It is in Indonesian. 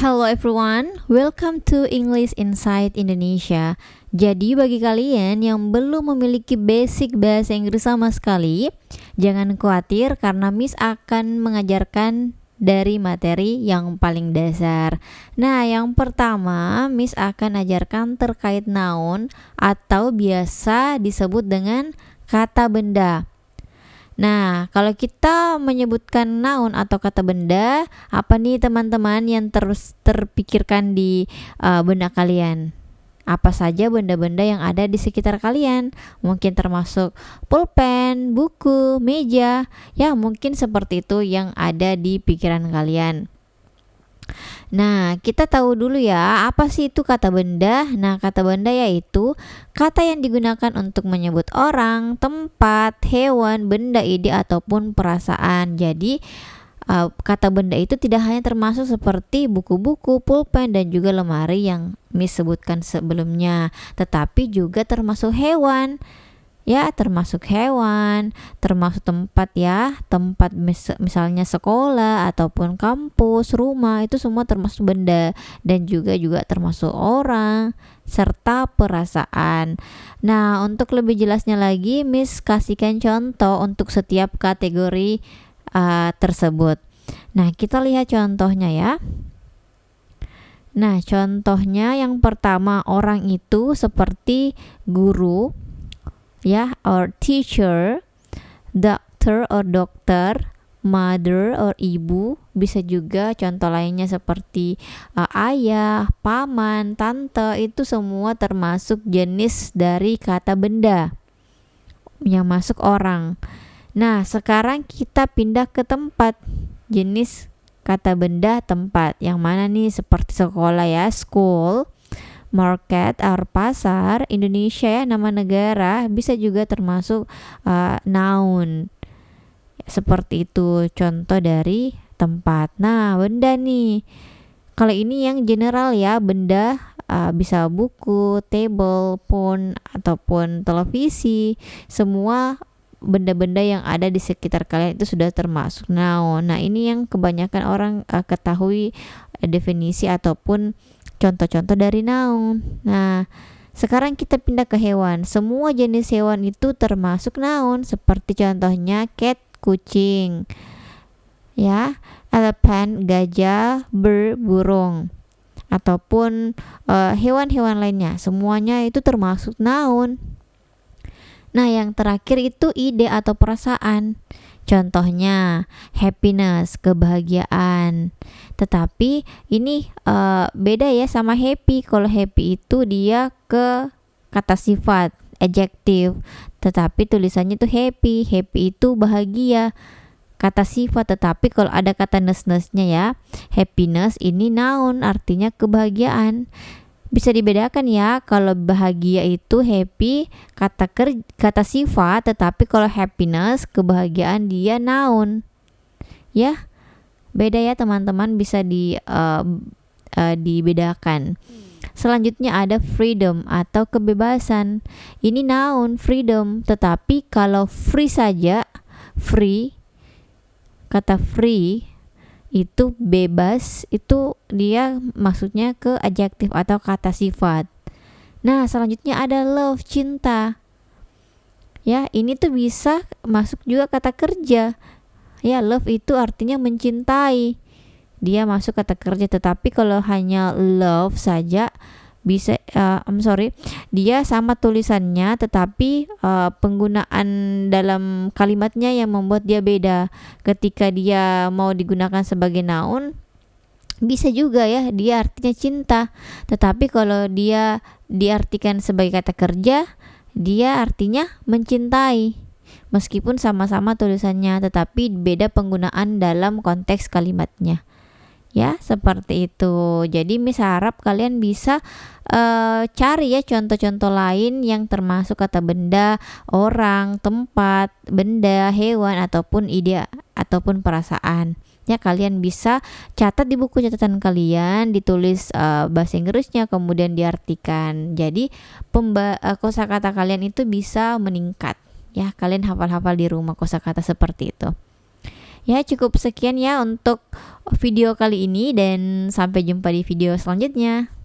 Hello everyone, welcome to English Inside Indonesia. Jadi bagi kalian yang belum memiliki basic bahasa Inggris sama sekali, jangan khawatir karena Miss akan mengajarkan dari materi yang paling dasar. Nah, yang pertama Miss akan ajarkan terkait noun atau biasa disebut dengan kata benda. Nah, kalau kita menyebutkan noun atau kata benda, apa nih teman-teman yang terus terpikirkan di benak kalian? Apa saja benda-benda yang ada di sekitar kalian? Mungkin termasuk pulpen, buku, meja, ya mungkin seperti itu yang ada di pikiran kalian. Nah, kita tahu dulu ya, apa sih itu kata benda? Nah, kata benda yaitu kata yang digunakan untuk menyebut orang, tempat, hewan, benda, ide, ataupun perasaan. Jadi, kata benda itu tidak hanya termasuk seperti buku-buku, pulpen, dan juga lemari yang Miss sebutkan sebelumnya, tetapi juga termasuk hewan. Ya, termasuk hewan, termasuk tempat ya, tempat misalnya sekolah ataupun kampus, rumah, itu semua termasuk benda dan juga termasuk orang serta perasaan. Nah, untuk lebih jelasnya lagi, Miss kasihkan contoh untuk setiap kategori tersebut. Nah, kita lihat contohnya ya. Nah, contohnya yang pertama, orang itu seperti guru, ya, or teacher, doctor or dokter, mother or ibu. Bisa juga contoh lainnya seperti ayah, paman, tante. Itu semua termasuk jenis dari kata benda yang masuk orang. Nah, sekarang kita pindah ke tempat. Jenis kata benda tempat yang mana nih? Seperti sekolah ya, school, market or pasar, Indonesia ya, nama negara, bisa juga termasuk noun. Seperti itu contoh dari tempat. Nah, benda nih. Kalau ini yang general ya, benda bisa buku, table, phone, ataupun televisi. Semua benda-benda yang ada di sekitar kalian itu sudah termasuk noun. Nah, ini yang kebanyakan orang ketahui definisi ataupun contoh-contoh dari noun. Nah, sekarang kita pindah ke hewan. Semua jenis hewan itu termasuk noun, seperti contohnya cat, kucing, ya, elephant, gajah, bird, burung, ataupun hewan-hewan lainnya. Semuanya itu termasuk noun. Nah, yang terakhir itu ide atau perasaan. Contohnya happiness, kebahagiaan. Tetapi ini beda ya sama happy. Kalau happy itu dia ke kata sifat, adjective. Tetapi tulisannya itu happy. Happy itu bahagia, kata sifat. Tetapi kalau ada kata ness-nessnya ya, happiness ini noun, artinya kebahagiaan. Bisa dibedakan ya, kalau bahagia itu happy, kata sifat, tetapi kalau happiness, kebahagiaan, dia noun. Ya, beda ya teman-teman, bisa dibedakan. Selanjutnya ada freedom atau kebebasan. Ini noun, freedom, tetapi kalau free saja, free, kata free itu bebas, itu dia maksudnya ke adjektif atau kata sifat. Nah, selanjutnya ada love, cinta. Ya, ini tuh bisa masuk juga kata kerja. Ya, love itu artinya mencintai. Dia masuk kata kerja, tetapi kalau hanya love saja bisa dia sama tulisannya, tetapi penggunaan dalam kalimatnya yang membuat dia beda. Ketika dia mau digunakan sebagai noun, bisa juga ya dia artinya cinta, tetapi kalau dia diartikan sebagai kata kerja, dia artinya mencintai. Meskipun sama-sama tulisannya, tetapi beda penggunaan dalam konteks kalimatnya. Ya, seperti itu. Jadi Miss harap kalian bisa cari ya contoh-contoh lain yang termasuk kata benda, orang, tempat, benda, hewan, ataupun ide ataupun perasaan. Ya, kalian bisa catat di buku catatan kalian, ditulis bahasa Inggrisnya, kemudian diartikan. Jadi kosakata kalian itu bisa meningkat. Ya, kalian hafal-hafal di rumah kosakata seperti itu. Ya, cukup sekian ya untuk video kali ini dan sampai jumpa di video selanjutnya.